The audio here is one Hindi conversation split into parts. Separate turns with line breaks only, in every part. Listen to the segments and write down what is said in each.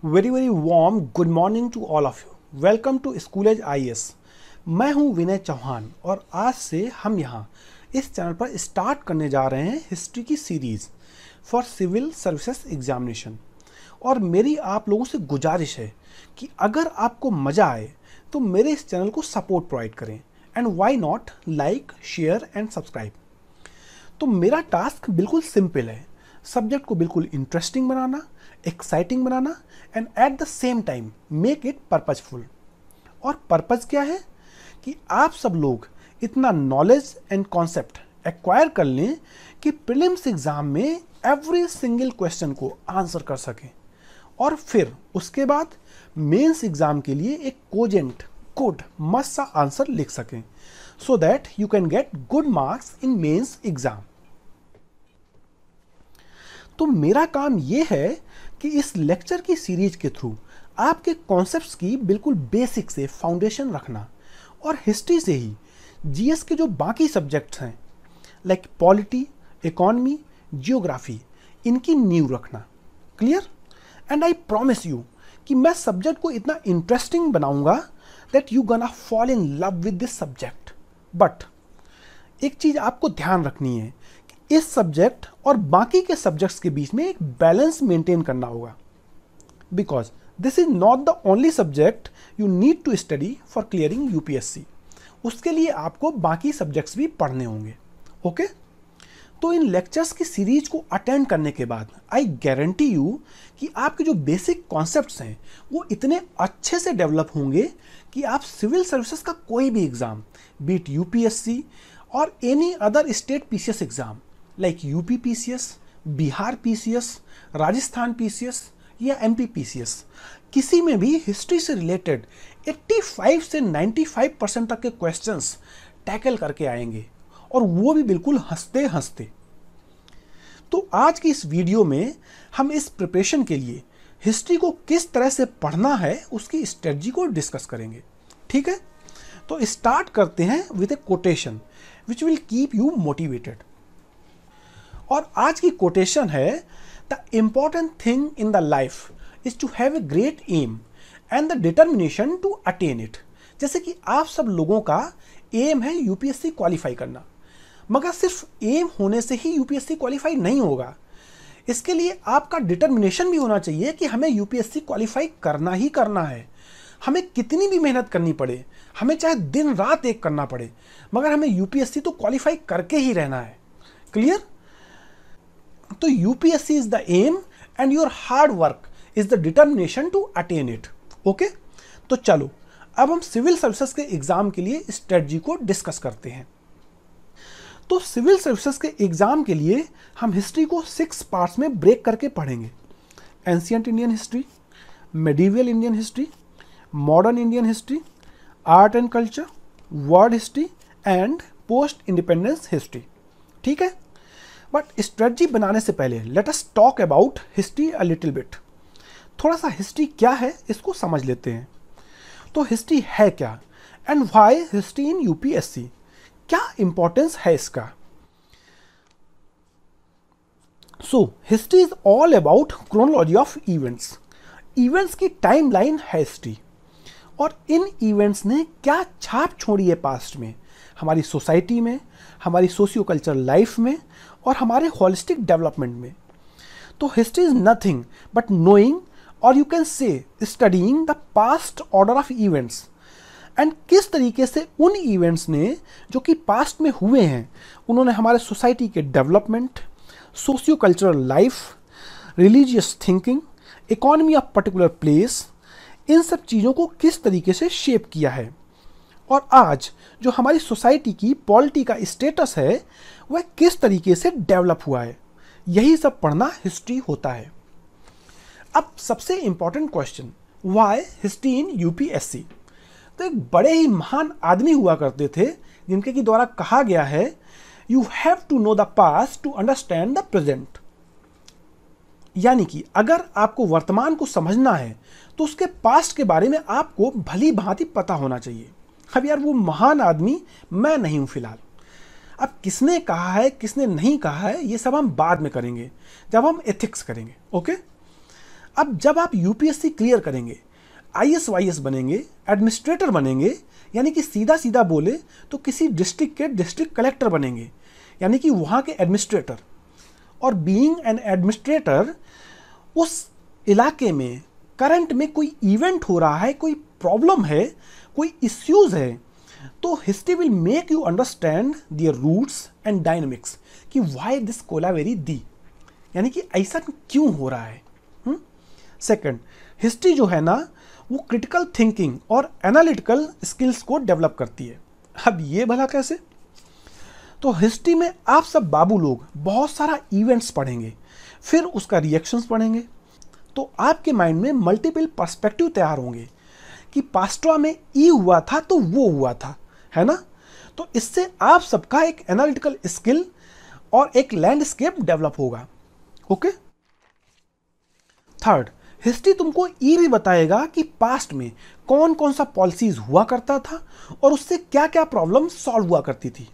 Very very warm good morning to all of you. Welcome to school as IAS। मैं हूं विनय चौहान और आज से हम यहां इस चैनल पर स्टार्ट करने जा रहे हैं हिस्ट्री की series for civil services examination. और मेरी आप लोगों से गुजारिश है कि अगर आपको मज़ा आए तो मेरे इस चैनल को सपोर्ट प्रोवाइड करें and why not like share and subscribe. तो मेरा टास्क बिल्कुल सिंपल है, सब्जेक्ट को बिल्कुल interesting banana, exciting banana and at the same time make it purposeful. और पर्पज क्या है कि आप सब लोग इतना नॉलेज एंड कॉन्सेप्ट एक्वायर कर लें कि प्रीलिम्स एग्जाम में एवरी सिंगल क्वेश्चन को आंसर कर सकें और फिर उसके बाद मेंस एग्जाम के लिए एक कोजेंट गुड मस्त सा आंसर लिख सकें so that you can get good marks in mains exam. तो मेरा काम यह है कि इस लेक्चर की सीरीज के थ्रू आपके कॉन्सेप्ट्स की बिल्कुल बेसिक से फाउंडेशन रखना और हिस्ट्री से ही जीएस के जो बाकी सब्जेक्ट्स हैं लाइक पॉलिटी, इकोनॉमी, जियोग्राफी, इनकी नींव रखना। Clear? And I promise you कि मैं सब्जेक्ट को इतना इंटरेस्टिंग बनाऊंगा that you gonna fall in love with this subject. But एक चीज़ आपको ध्यान रखनी है, इस सब्जेक्ट और बाकी के सब्जेक्ट्स के बीच में एक बैलेंस मेंटेन करना होगा because this is not the only subject you need to study for clearing UPSC. उसके लिए आपको बाकी सब्जेक्ट्स भी पढ़ने होंगे। ओके? तो इन लेक्चर्स की सीरीज को अटेंड करने के बाद आई गारंटी यू कि आपके जो बेसिक कॉन्सेप्ट्स हैं वो इतने अच्छे से डेवलप होंगे कि आप सिविल सर्विसेज का कोई भी एग्जाम, बीट यूपीएससी और any other state PCS exam like UP PCS, Bihar PCS, Rajasthan PCS या एमपी पीसीएस, किसी में भी हिस्ट्री से रिलेटेड 85 से 95% तक के क्वेश्चंस टैकल करके आएंगे और वो भी बिल्कुल हंसते हंसते। तो आज की इस वीडियो में हम इस प्रिपरेशन के लिए हिस्ट्री को किस तरह से पढ़ना है उसकी स्ट्रेटजी को डिस्कस करेंगे। ठीक है? तो स्टार्ट करते हैं with a quotation which will keep you motivated. और आज की कोटेशन है, the important thing in the life is to have a great aim and the determination to attain it. जैसे कि आप सब लोगों का एम है यूपीएससी क्वालिफाई करना, मगर सिर्फ एम होने से ही यूपीएससी क्वालिफाई नहीं होगा। इसके लिए आपका डिटर्मिनेशन भी होना चाहिए कि हमें यूपीएससी क्वालिफाई करना ही करना है। हमें कितनी भी मेहनत करनी पड़े, हमें चाहे दिन रात एक करना पड़े, मगर हमें यूपीएससी तो क्वालिफाई करके ही रहना है। क्लियर? तो UPSC is the aim and your hard work is the determination to attain it. Okay? तो चलो अब हम सिविल सर्विसेज के एग्जाम के लिए स्ट्रेटजी को डिस्कस करते हैं। तो सिविल सर्विसेज के एग्जाम के लिए हम हिस्ट्री को 6 पार्ट्स में ब्रेक करके पढ़ेंगे। Ancient Indian history, medieval Indian history, modern Indian history, art and culture, world history and post independence history. ठीक है? बट स्ट्रेटजी बनाने से पहले let us talk about history a little bit. थोड़ा सा हिस्ट्री क्या है इसको समझ लेते हैं। तो हिस्ट्री है क्या and why history in UPSC, क्या इंपॉर्टेंस है इसका। So history is all about chronology of events. Events की टाइमलाइन है हिस्ट्री और इन इवेंट्स ने क्या छाप छोड़ी है पास्ट में, हमारी सोसाइटी में, हमारी सोशियो कल्चरल लाइफ में और हमारे होलिस्टिक डेवलपमेंट में। तो history is nothing but knowing और you can say studying the past order of events and किस तरीके से उन इवेंट्स ने जो कि पास्ट में हुए हैं उन्होंने हमारे सोसाइटी के development, socio cultural life, religious thinking, economy of particular place, इन सब चीज़ों को किस तरीके से शेप किया है और आज जो हमारी सोसाइटी की पॉलिटी का स्टेटस है वह किस तरीके से डेवलप हुआ है। यही सब पढ़ना हिस्ट्री होता है। अब सबसे important question, why history in UPSC. तो एक बड़े ही महान आदमी हुआ करते थे जिनके की द्वारा कहा गया है, you have to know the past to understand the present. यानी कि अगर आपको वर्तमान को समझना है तो उसके पास्ट के बारे में आपको भली भांति पता होना चाहिए। अब यार वो महान आदमी मैं नहीं हूं फिलहाल। अब किसने कहा है किसने नहीं कहा है ये सब हम बाद में करेंगे जब हम एथिक्स करेंगे। ओके? अब जब आप यूपीएससी क्लियर करेंगे, आईएएस बनेंगे, एडमिनिस्ट्रेटर बनेंगे, यानी कि सीधा सीधा बोले तो किसी डिस्ट्रिक्ट के डिस्ट्रिक्ट कलेक्टर बनेंगे, यानी कि वहाँ के एडमिनिस्ट्रेटर। और बीइंग एन एडमिनिस्ट्रेटर, उस इलाके में करंट में कोई इवेंट हो रहा है, कोई प्रॉब्लम है, कोई इश्यूज है, तो history will make you understand their roots and dynamics कि व्हाई दिस कोलावेरी दी, यानी कि ऐसा क्यों हो रहा है। सेकंड, हिस्ट्री जो है ना वो क्रिटिकल थिंकिंग और एनालिटिकल स्किल्स को डेवलप करती है। अब ये भला कैसे? तो हिस्ट्री में आप सब बाबू लोग बहुत सारा इवेंट्स पढ़ेंगे, फिर उसका रिएक्शंस पढ़ेंगे, तो आपके माइंड में मल्टीपल पर्सपेक्टिव तैयार होंगे कि पास्टवा में ई हुआ था तो वो हुआ था, है ना। तो इससे आप सबका एक एनालिटिकल स्किल और एक लैंडस्केप डेवलप होगा। ओके। थर्ड, हिस्ट्री तुमको ये भी बताएगा कि पास्ट में कौन कौन सा पॉलिसीज हुआ करता था और उससे क्या क्या प्रॉब्लम सॉल्व हुआ करती थी,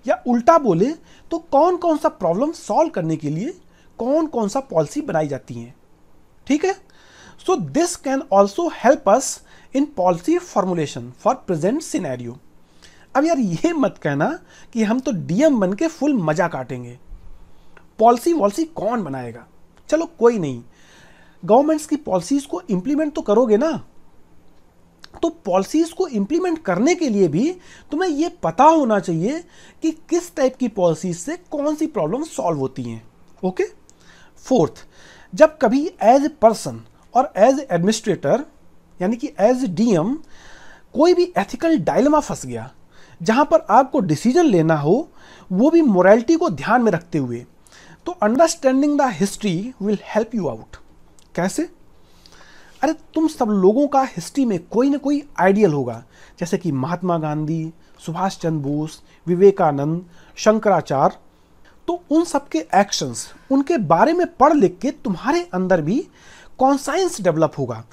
या उल्टा बोले तो कौन कौन सा प्रॉब्लम सॉल्व करने के लिए कौन कौन सा पॉलिसी बनाई जाती है। ठीक है। So this can also help us in policy formulation for present scenario. अब यार ये मत कहना कि हम तो डीएम बन के फुल मजा काटेंगे, पॉलिसी वॉलिसी कौन बनाएगा। चलो कोई नहीं, गवर्नमेंट्स की पॉलिसीज को इंप्लीमेंट तो करोगे ना। तो पॉलिसीज को इंप्लीमेंट करने के लिए भी तुम्हें यह पता होना चाहिए कि किस टाइप की पॉलिसीज से कौन सी प्रॉब्लम सॉल्व होती हैं। ओके। फोर्थ, जब कभी एज ए पर्सन और एज एडमिनिस्ट्रेटर यानी कि एज डीएम कोई भी एथिकल डायलेमा फंस गया जहां पर आपको डिसीजन लेना हो, वो भी मोरालिटी को ध्यान में रखते हुए, तो understanding the history will help you out. कैसे? अरे तुम सब लोगों का हिस्ट्री में कोई ना कोई आइडियल होगा, जैसे कि महात्मा गांधी, सुभाष चंद्र बोस, विवेकानंद, शंकराचार्य। तो उन सब के एक्शंस, उनके बारे में पढ़ लिख के तुम्हारे अंदर भी कॉन्साइंस डेवलप होगा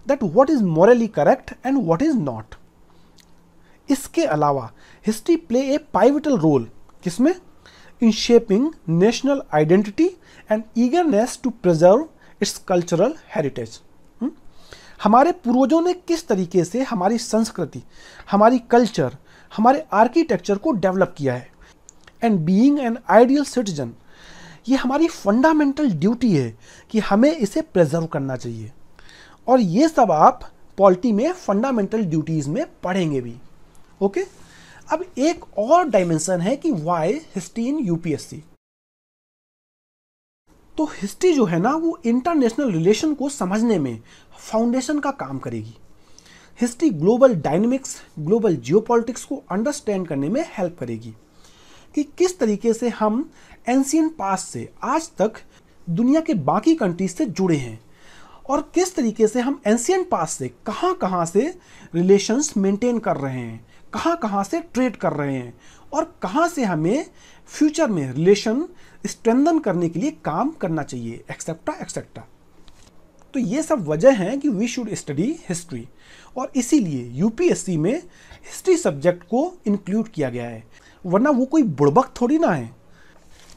that what is morally correct and what is not. इसके अलावा history play a pivotal role किसमें? In shaping national identity and eagerness to preserve its cultural heritage. हमारे पूर्वजों ने किस तरीके से हमारी संस्कृति, हमारी कल्चर, हमारे आर्किटेक्चर को डेवलप किया है। And being an ideal citizen, ये हमारी फंडामेंटल ड्यूटी है कि हमें इसे प्रिजर्व करना चाहिए। और ये सब आप पॉलिटी में फंडामेंटल ड्यूटीज में पढ़ेंगे भी। ओके। अब एक और डायमेंशन है कि व्हाई हिस्ट्री इन यूपीएससी। तो हिस्ट्री जो है ना वो इंटरनेशनल रिलेशन को समझने में फाउंडेशन का काम करेगी। History global dynamics, global geopolitics को अंडरस्टैंड करने में हेल्प करेगी कि किस तरीके से हम एंशिएंट पास्ट से आज तक दुनिया के बाकी कंट्रीज से जुड़े हैं, और किस तरीके से हम एंशिएंट पास्ट से कहाँ से रिलेशंस मेंटेन कर रहे हैं, कहाँ से ट्रेड कर रहे हैं, और कहाँ से हमें फ्यूचर में रिलेशन स्ट्रेंथन करने के लिए काम करना चाहिए, एक्सेट्रा एक्सेट्रा। तो ये सब वजह हैं कि वी शुड स्टडी हिस्ट्री, और इसीलिए यूपीएससी में हिस्ट्री सब्जेक्ट को इंक्लूड किया गया है, वरना वो कोई बुड़बक थोड़ी ना है।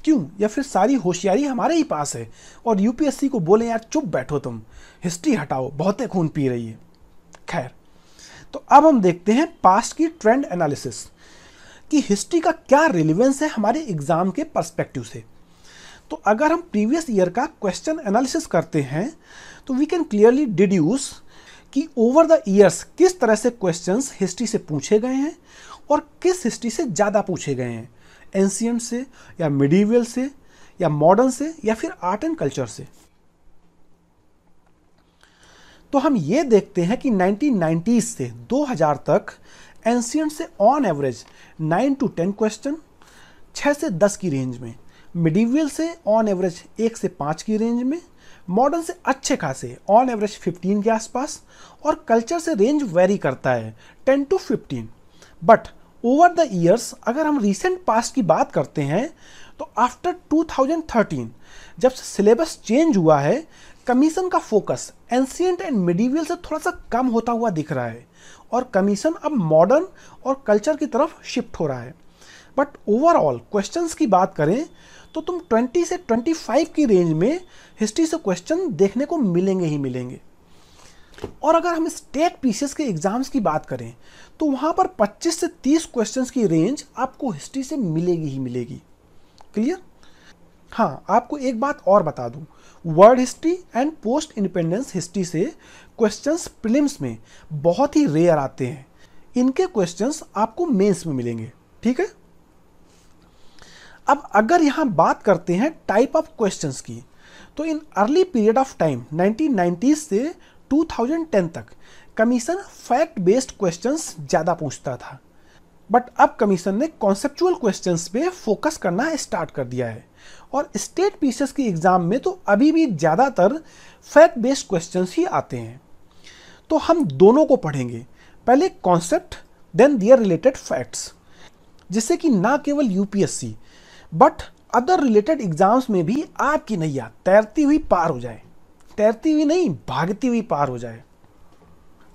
क्यों? या फिर सारी होशियारी हमारे ही पास है और यूपीएससी को बोले यार चुप बैठो तुम, हिस्ट्री हटाओ, बहुत खून पी रही है। खैर, तो अब हम देखते हैं पास्ट की ट्रेंड एनालिसिस कि हिस्ट्री का क्या रिलेवेंस है हमारे एग्जाम के पर्सपेक्टिव से। तो अगर हम प्रीवियस ईयर का क्वेश्चन एनालिसिस करते हैं तो वी कैन क्लियरली डिड्यूस कि ओवर द ईयर्स किस तरह से क्वेश्चंस हिस्ट्री से पूछे गए हैं और किस हिस्ट्री से ज़्यादा पूछे गए हैं, एंशिएंट से या मिडीवियल से या मॉडर्न से या फिर आर्ट एंड कल्चर से। तो हम ये देखते हैं कि 1990s से 2000 तक एंशिएंट से ऑन एवरेज 9 to 10 क्वेश्चन 6 से 10 की रेंज में, मिडीवियल से ऑन एवरेज 1 से 5 की रेंज में, मॉडर्न से अच्छे खासे ऑन एवरेज 15 के आसपास, और कल्चर से रेंज वेरी करता है 10 to 15। But over the years अगर हम रिसेंट पास्ट की बात करते हैं तो आफ्टर 2013 जब से सिलेबस चेंज हुआ है, कमीशन का फोकस एंशिएंट एंड मिडीवियल से थोड़ा सा कम होता हुआ दिख रहा है और कमीशन अब मॉडर्न और कल्चर की तरफ शिफ्ट हो रहा है। बट ओवरऑल क्वेश्चंस की बात करें तो तुम 20 से 25 की रेंज में हिस्ट्री से क्वेश्चन देखने को मिलेंगे ही मिलेंगे। और अगर हम स्टेट पीसीएस के एग्जाम्स की बात करें तो वहां पर 25 से 30 क्वेश्चंस की रेंज आपको हिस्ट्री से मिलेगी ही मिलेगी। क्लियर? हाँ, आपको एक बात और बता दूं, world history and post independence history से क्वेश्चंस प्रीलिम्स में बहुत ही रेयर आते हैं। इनके क्वेश्चंस आपको मेंस में मिलेंगे। ठीक है, अब अगर यहां बात करते हैं टाइप ऑफ क्वेश्चंस की, तो in early period of time 1990 से 2010 तक कमीशन फैक्ट बेस्ड क्वेश्चंस ज़्यादा पूछता था, बट अब कमीशन ने कॉन्सेप्चुअल क्वेश्चंस पे फोकस करना स्टार्ट कर दिया है। और स्टेट पीसीएस के एग्जाम में तो अभी भी ज़्यादातर फैक्ट बेस्ड क्वेश्चंस ही आते हैं। तो हम दोनों को पढ़ेंगे, पहले concept then their related facts, जिससे कि ना केवल UPSC but other related exams में भी आपकी नैया तैरती हुई पार हो जाए, तैरती हुई नहीं भागती हुई पार हो जाए।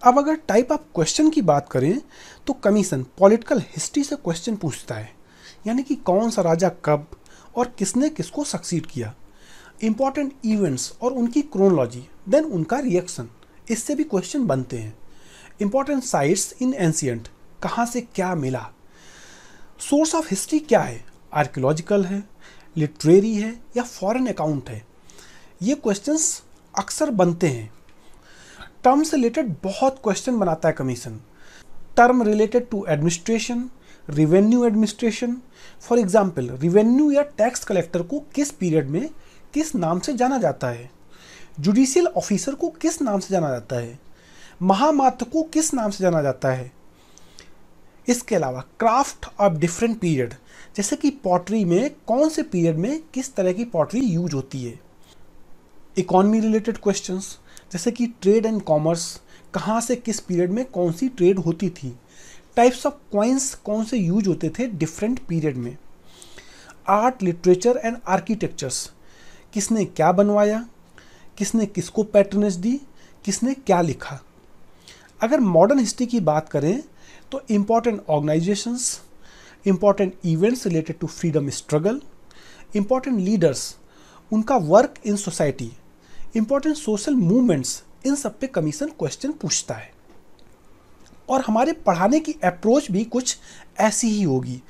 अब अगर टाइप ऑफ क्वेश्चन की बात करें तो कमीशन पॉलिटिकल हिस्ट्री से क्वेश्चन पूछता है, यानी कि कौन सा राजा कब और किसने किसको सक्सीड किया, इंपॉर्टेंट इवेंट्स और उनकी क्रोनोलॉजी, देन उनका रिएक्शन, इससे भी क्वेश्चन बनते हैं। इंपॉर्टेंट साइट्स इन एंशियंट, कहाँ से क्या मिला, सोर्स ऑफ हिस्ट्री क्या है, आर्कियोलॉजिकल है, लिटरेरी है या फॉरेन अकाउंट है, ये क्वेश्चंस अक्सर बनते हैं। टर्म से रिलेटेड बहुत क्वेश्चन बनाता है commission, term related to administration, revenue administration. For example, revenue या टैक्स कलेक्टर को किस पीरियड में किस नाम से जाना जाता है, जुडिशियल ऑफिसर को किस नाम से जाना जाता है, महामात्र को किस नाम से जाना जाता है। इसके अलावा क्राफ्ट ऑफ डिफरेंट पीरियड, जैसे कि पॉटरी में कौन से पीरियड में किस तरह की पॉटरी यूज होती है। इकोनॉमी रिलेटेड क्वेश्चंस, जैसे कि ट्रेड एंड कॉमर्स, कहाँ से किस पीरियड में कौन सी ट्रेड होती थी, टाइप्स ऑफ कॉइन्स कौन से यूज होते थे डिफरेंट पीरियड में, आर्ट, लिटरेचर एंड आर्किटेक्चर्स, किसने क्या बनवाया, किसने किसको पैट्रनेज दी, किसने क्या लिखा। अगर मॉडर्न हिस्ट्री की बात करें तो important organisations, important events related to freedom struggle, important leaders, उनका work in society, important social movements, इन सब पे कमीशन क्वेश्चन पूछता है। और हमारे पढ़ाने की अप्रोच भी कुछ ऐसी ही होगी,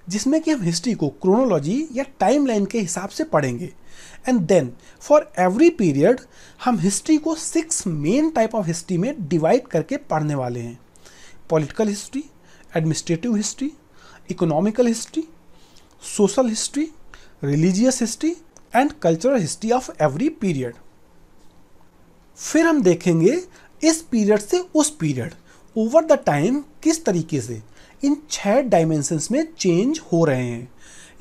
जिसमें कि हम हिस्ट्री को क्रोनोलॉजी या टाइमलाइन के हिसाब से पढ़ेंगे। And then for every period हम हिस्ट्री को 6 मेन टाइप ऑफ हिस्ट्री में डिवाइड करके पढ़ने वाले हैं। Political history, administrative history, economical history, social history, religious history and cultural history of every period. फिर हम देखेंगे इस पीरियड से उस पीरियड ओवर द टाइम किस तरीके से इन 6 डायमेंशंस में चेंज हो रहे हैं,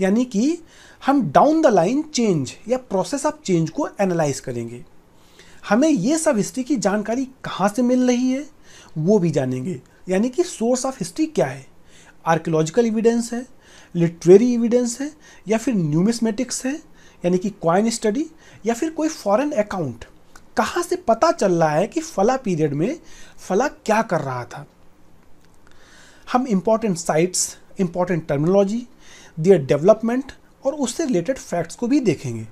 यानी कि हम डाउन द लाइन चेंज या प्रोसेस ऑफ चेंज को एनालाइज करेंगे। हमें ये सब हिस्ट्री की जानकारी कहाँ से मिल रही है वो भी जानेंगे, यानी कि सोर्स ऑफ हिस्ट्री क्या है, आर्कियोलॉजिकल एविडेंस है, लिटरेरी एविडेंस है या फिर न्यूमिस्मेटिक्स है यानी कि कॉइन स्टडी, या फिर कोई फॉरेन अकाउंट। कहाँ से पता चल रहा है कि फला पीरियड में फला क्या कर रहा था। हम important sites, important terminology, their development और उससे रिलेटेड फैक्ट्स को भी देखेंगे।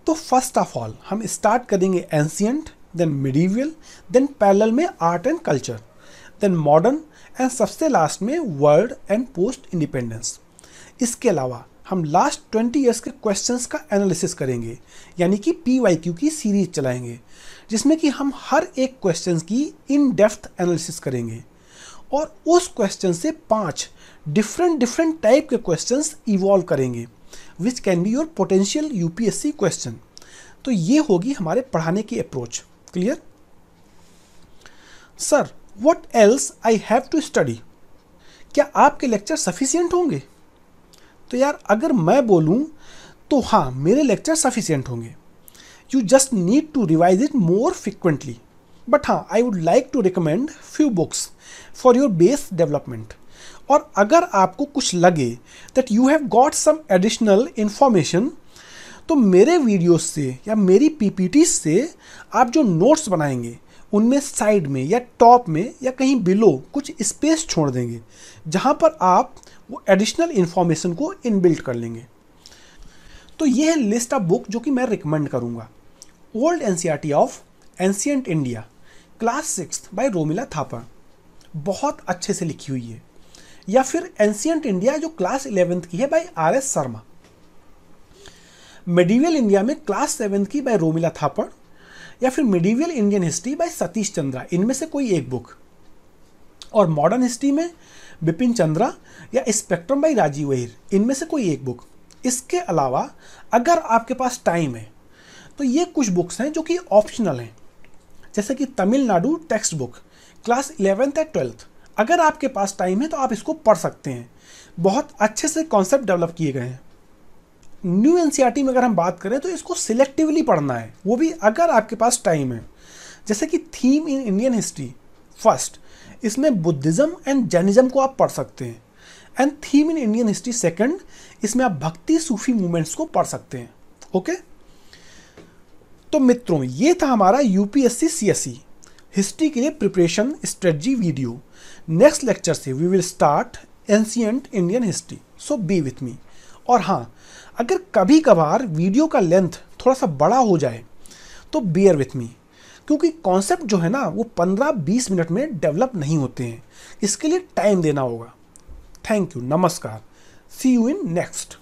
तो फर्स्ट ऑफ ऑल हम स्टार्ट करेंगे ancient, then medieval, then parallel में art and culture, then modern and सबसे लास्ट में वर्ल्ड एंड पोस्ट इंडिपेंडेंस। इसके अलावा हम लास्ट 20 ईयर्स के क्वेश्चंस का एनालिसिस करेंगे, यानी कि PYQ की सीरीज चलाएंगे, जिसमें कि हम हर एक क्वेश्चन की इन डेप्थ एनालिसिस करेंगे और उस क्वेश्चन से 5 डिफरेंट टाइप के क्वेश्चंस इवॉल्व करेंगे, which can be your potential UPSC question. तो ये होगी हमारे पढ़ाने की approach. Clear? Sir, what else I have to study? क्या आपके लेक्चर सफिशिएंट होंगे? तो यार अगर मैं बोलूं तो हाँ, मेरे लेक्चर सफिशिएंट होंगे। You just need to revise it more frequently, but हाँ, I would like to recommend few books for your base development. और अगर आपको कुछ लगे that you have got some additional information, तो मेरे वीडियोस से या मेरी PPTs से आप जो नोट्स बनाएंगे उनमें साइड में या टॉप में या कहीं बिलो कुछ स्पेस छोड़ देंगे, जहाँ पर आप वो एडिशनल इंफॉर्मेशन को इनबिल्ट कर लेंगे। तो ये है लिस्ट ऑफ बुक जो कि मैं रिकमेंड करूँगा। Old NCERT of ancient India class 6 by Romila Thapar, बहुत अच्छे से लिखी हुई है। या फिर एंशिएंट इंडिया जो क्लास 11th की है by R S. Sharma. Medieval India में क्लास 7 की बाय रोमिला थापर, या फिर medieval Indian history by Satish Chandra, इनमें से कोई एक बुक। और मॉडर्न हिस्ट्री में बिपिन चंद्रा या स्पेक्ट्रम बाय राजीव अहिर, इनमें से कोई एक बुक। इसके अलावा अगर आपके पास टाइम है तो ये कुछ बुक्स हैं जो कि ऑप्शनल हैं, जैसे कि Tamil Nadu text book class 11th या 12th। अगर आपके पास टाइम है तो आप इसको पढ़ सकते हैं, बहुत अच्छे से कॉन्सेप्ट डेवलप किए गए हैं। न्यू एनसीईआरटी में अगर हम बात करें तो इसको सिलेक्टिवली पढ़ना है, वो भी अगर आपके पास टाइम है। जैसे कि theme in Indian history first, इसमें बुद्धिज्म एंड जैनिज्म को आप पढ़ सकते हैं। And theme in Indian history second, इसमें आप भक्ति सूफी मूवमेंट्स को पढ़ सकते हैं। ओके, तो मित्रों ये था हमारा यूपीएससी सीएसई हिस्ट्री के लिए preparation strategy video. Next lecture से we will start ancient Indian history, so be with me. और हाँ, अगर कभी कभार वीडियो का लेंथ थोड़ा सा बड़ा हो जाए तो बियर विथ मी, क्योंकि कॉन्सेप्ट जो है ना वो 15-20 मिनट में डेवलप नहीं होते हैं, इसके लिए टाइम देना होगा। थैंक यू, नमस्कार, सी यू इन नेक्स्ट।